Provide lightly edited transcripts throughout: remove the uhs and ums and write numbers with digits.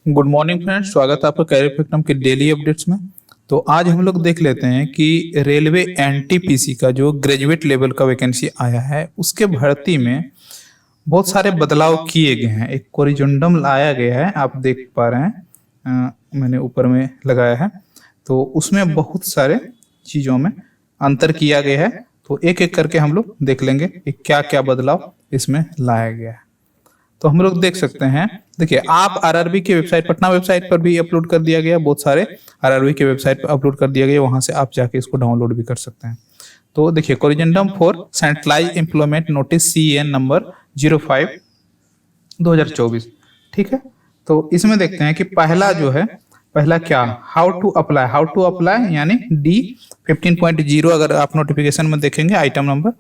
Good morning friends, स्वागत है आपका कैरियर इफेक्टम के डेली अपडेट्स में। तो आज हम लोग देख लेते हैं कि रेलवे एनटीपीसी का जो ग्रेजुएट लेवल का वैकेंसी आया है उसके भर्ती में बहुत सारे बदलाव किए गए हैं। एक कोरिजेंडम लाया गया है, आप देख पा रहे हैं, मैंने ऊपर में लगाया है। तो उसमें बहुत सारे चीज़ों में अंतर किया गया है। तो एक एक करके हम लोग देख लेंगे कि क्या क्या बदलाव इसमें लाया गया है। तो हम लोग देख सकते हैं, देखिए आप आरआरबी की वेबसाइट, पटना वेबसाइट पर भी अपलोड कर दिया गया, बहुत सारे आरआरबी के वेबसाइट पर अपलोड कर दिया गया, वहां से आप जाके इसको डाउनलोड भी कर सकते हैं। तो देखिए corrigendum for centralize employment notice CN number 05/2024, ठीक है। तो इसमें देखते हैं कि पहला क्या, हाउ टू अप्लाई यानी D15.0 अगर आप नोटिफिकेशन में देखेंगे आइटम नंबर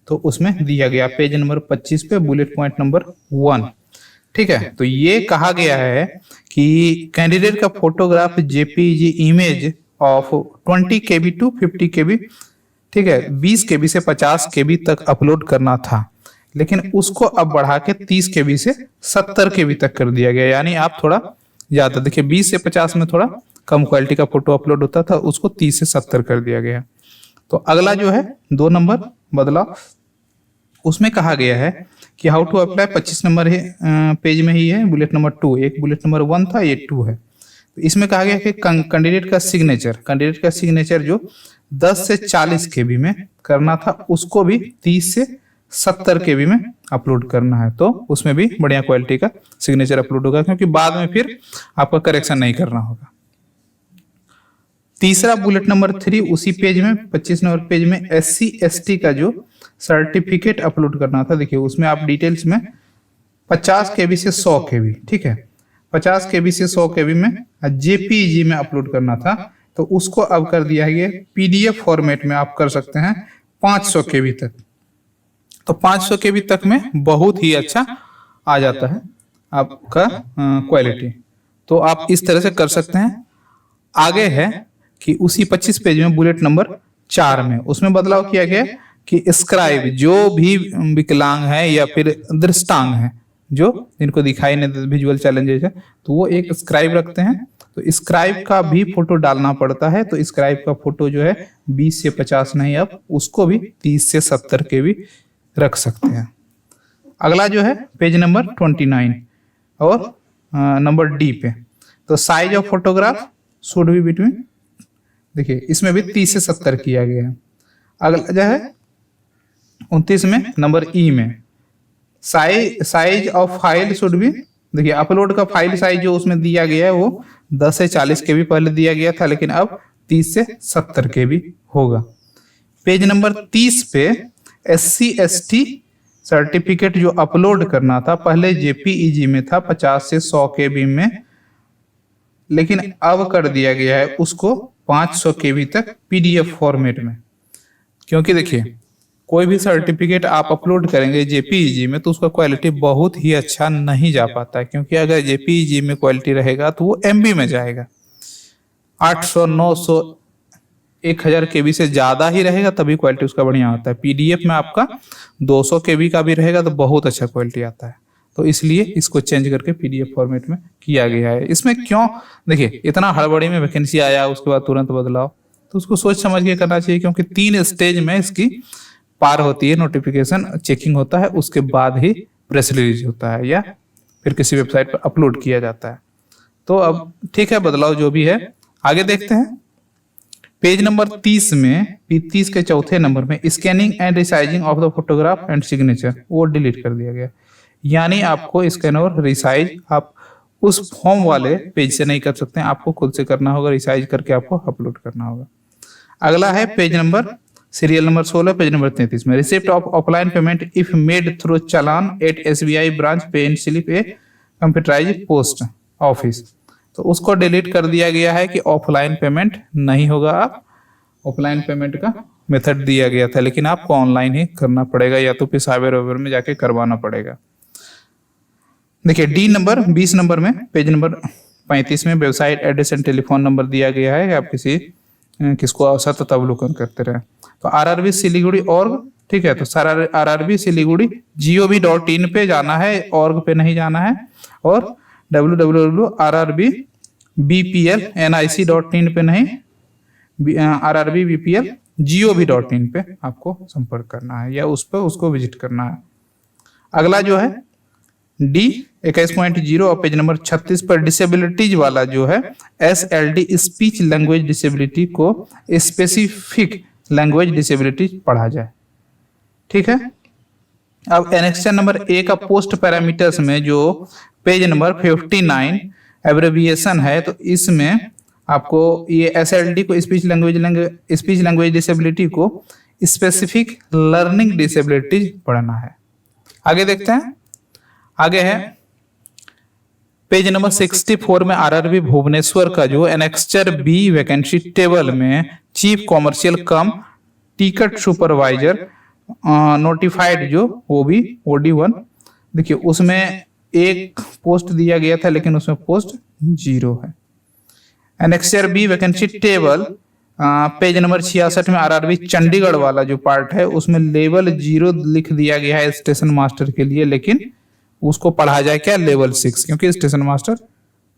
तो उसमें दिया गया पेज नंबर 25 पे बुलेट पॉइंट नंबर 1, ठीक है। तो ये कहा गया है कि कैंडिडेट का photograph JPG image of 20 KB to 50 KB, ठीक है, 20 KB से 50 KB तक अपलोड करना था, लेकिन उसको अब बढ़ा के 30 KB से 70 KB तक कर दिया गया। यानी आप थोड़ा ज्यादा, देखिए 20 से 50 में थोड़ा कम क्वालिटी का फोटो अपलोड होता था, उसको 30 से 70 कर दिया गया। तो अगला जो है 2 नंबर बदलाव, उसमें कहा गया है कि हाउ टू अप्लाई 25 नंबर है, पेज में ही है, बुलेट नंबर 2, एक बुलेट नंबर 1 था, ये 2 है। तो इसमें कहा गया कि कैंडिडेट का सिग्नेचर जो 10 से 40 KB में करना था, उसको भी 30 से 70 KB में अपलोड करना है। तो उसमें भी बढ़िया क्वालिटी का सिग्नेचर अपलोड होगा, क्योंकि बाद में फिर आपका करेक्शन नहीं करना होगा। तीसरा बुलेट नंबर 3, उसी पेज में 25 नंबर पेज में SC ST का जो सर्टिफिकेट अपलोड करना था, देखिए उसमें आप डिटेल्स में 50 KB से 100 KB, ठीक है, 50 KB से 100 KB में JPG में अपलोड करना था, तो उसको अब कर दिया है PDF फॉर्मेट में आप कर सकते हैं 500 KB तक। तो 500 KB तक में बहुत ही अच्छा आ जाता है आपका क्वालिटी, तो आप इस तरह से कर सकते हैं। आगे है कि उसी 25 पेज में बुलेट नंबर 4 में उसमें बदलाव किया गया कि स्क्राइब, जो भी विकलांग है या फिर दृष्टांग है, जो जिनको दिखाई नहीं देता, विजुअल चैलेंजेस है, तो वो एक स्क्राइब रखते हैं। तो स्क्राइब का भी फोटो डालना पड़ता है। तो स्क्राइब का फोटो जो है 20 से 50 नहीं, अब उसको भी 30 से 70 के भी रख सकते हैं। अगला जो है पेज नंबर 29 और नंबर D पे, तो size of photograph should be between, देखिए इसमें भी 30 से 70 किया गया है। अगला जो है 29 में नंबर E में size of file should be, देखिए अपलोड का फाइल साइज जो उसमें दिया गया है वो 10 से 40 KB पहले दिया गया था, लेकिन अब 30 से 70 KB होगा। पेज नंबर 30 पे SC ST सर्टिफिकेट जो अपलोड करना था, पहले JPEG में था 50 से 100 KB में, लेकिन अब कर दिया गया है उसको 500 KB तक PDF फॉर्मेट में। क्योंकि देखिए कोई भी सर्टिफिकेट आप अपलोड करेंगे JPEG में तो उसका क्वालिटी बहुत ही अच्छा नहीं जा पाता है, क्योंकि अगर JPEG में क्वालिटी रहेगा तो वो MB में जाएगा, 800 900 1000 KB से ज्यादा ही रहेगा तभी क्वालिटी उसका बढ़िया होता है। PDF में आपका 200 KB का भी रहेगा तो बहुत अच्छा क्वालिटी आता है। तो इसलिए इसको चेंज करके PDF फॉर्मेट में किया गया है। इसमें क्यों, देखिए इतना हड़बड़ी में वैकेंसी आया उसके बाद तुरंत बदलाव, तो उसको सोच समझ के करना चाहिए, क्योंकि 3 स्टेज में इसकी पार होती है, नोटिफिकेशन चेकिंग होता है, उसके बाद ही प्रेस रिलीज होता है या फिर किसी वेबसाइट पर अपलोड किया जाता है। तो अब ठीक है, बदलाव जो भी है आगे देखते हैं। पेज नंबर 30 में 30 के चौथे नंबर में scanning and resizing of the photograph and signature वो डिलीट कर दिया गया। यानी आपको स्कैन और रिसाइज आप उस फॉर्म वाले पेज से नहीं कर सकते हैं, आपको खुद से करना होगा, रिसाइज करके आपको अपलोड करना होगा। अगला है page number serial number 16, page number 33 में receipt of offline payment if made through challan at SBI branch pay in slip a computerize post office, तो उसको डिलीट कर दिया गया है कि ऑफलाइन पेमेंट नहीं होगा। आप ऑफलाइन पेमेंट का मेथड दिया गया था, लेकिन आपको ऑनलाइन ही करना पड़ेगा, या तो फिर साइबर वेबर में जाके करवाना पड़ेगा। देखिए D नंबर 20 नंबर में पेज नंबर 35 में website address and telephone number दिया गया है, आप किसको सतत अवलोकन करते रहे। तो RRB सिलीगुड़ी ऑर्ग, ठीक है, तो RRB सिलीगुड़ी GOV.in पे जाना है, ऑर्ग पे नहीं जाना है। और www.rrbpl.nic.in पे नहीं, rrbpl.gov.in पे आपको संपर्क करना है या उस पर उसको विजिट करना है। अगला जो है डी 21.0 और पेज नंबर 36 पर डिसेबिलिटीज वाला जो है SLD स्पीच लैंग्वेज डिसेबिलिटी को स्पेसिफिक लैंग्वेज डिसेबिलिटी पढ़ा जाए। ठीक है। अब एनेक्सर नंबर ए का पोस्ट पैरामीटर्स में जो पेज नंबर 59 एब्रेविएशन है, तो इसमें आपको ये SLD को स्पीच लैंग्वेज डिसेबिलिटी को स्पेसिफिक लर्निंग डिसेबिलिटीज पढ़ना है। आगे देखते हैं। आगे है पेज नंबर 64 में RRB भुवनेश्वर का जो एनेक्सचर बी वैकेंसी टेबल में चीफ कॉमर्शियल कम टिकट सुपरवाइजर नोटिफाइड जो वो भी OD1, देखिए उसमें एक पोस्ट दिया गया था लेकिन उसमें पोस्ट 0 है। Annexure B vacancy table page number 66 में RRB चंडीगढ़ वाला जो पार्ट है उसमें लेवल 0 लिख दिया गया है स्टेशन मास्टर के लिए, लेकिन उसको पढ़ा जाए क्या, लेवल 6, क्योंकि स्टेशन मास्टर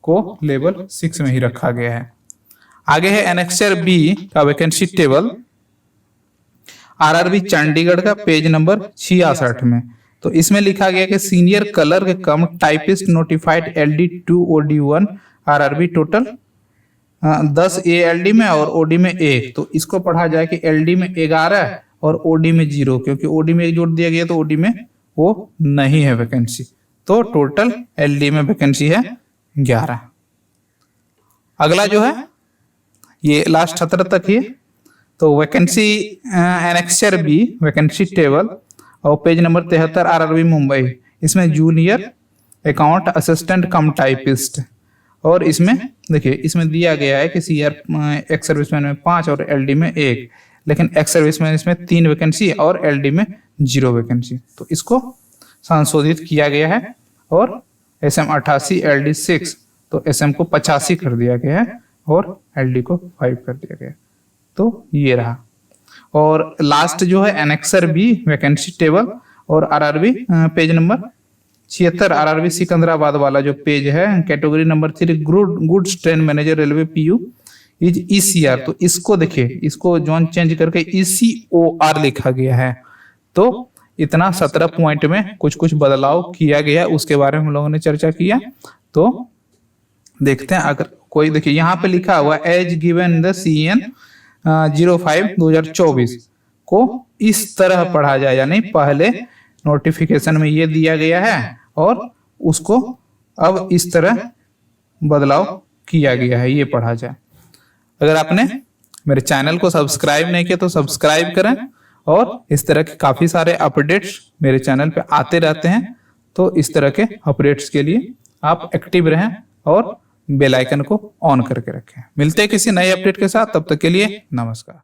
को लेवल 6 में ही रखा गया है। आगे है एनेक्सचर बी का वैकेंसी टेबल RRB चंडीगढ़ का पेज नंबर 66 में, तो इसमें लिखा गया कि सीनियर कलर के कम typist notified LD2 OD1 RRB total 10 ALD में और OD में 1, तो इसको पढ़ा जाए कि LD में 11 और OD में 0, क्योंकि OD में 1 जोड़ दिया गया तो OD में वो नहीं है वैकेंसी, तो टोटल LD में वैकेंसी है 11। अगला जो है ये लास्ट 17 तक ही, तो vacancy annexure B vacancy table और पेज नंबर 73 RRB मुंबई, इसमें junior account assistant cum typist, और इसमें देखिए इसमें दिया गया है कि CR एक्स सर्विसमैन में 5 और LD में 1, लेकिन एक्स सर्विसमैन इसमें 3 वैकेंसी और LD में 0 वैकेंसी, तो इसको संशोधित किया गया है और SM 88 LD 6, तो SM को 85 कर दिया गया है और LD को 5 कर दिया गया, तो ये रहा। और लास्ट जो है एनेक्सर बी वैकेंसी टेबल और RRB page number 76 RRB Secunderabad वाला जो पेज है category number 3 goods train manager railway PU is ECR, तो इसको देखिए इसको जोन चेंज करके ECOR लिखा गया है, तो इतना 17 पॉइंट में कुछ कुछ बदलाव किया गया, उसके बारे में हम लोगों ने चर्चा किया। तो देखते हैं, अगर कोई देखिए यहाँ पे लिखा हुआ एज गिवन द CN 05/2024 को इस तरह पढ़ा जाए, यानी पहले नोटिफिकेशन में ये दिया गया है और उसको अब इस तरह बदलाव किया गया है, ये पढ़ा जाए। अगर आपने मेरे चैनल को सब्सक्राइब नहीं किया तो सब्सक्राइब करें, और इस तरह के काफी सारे अपडेट्स मेरे चैनल पे आते रहते हैं, तो इस तरह के अपडेट्स के लिए आप एक्टिव रहें और बेल आइकन को ऑन करके रखें। मिलते हैं किसी नए अपडेट के साथ, तब तक के लिए नमस्कार।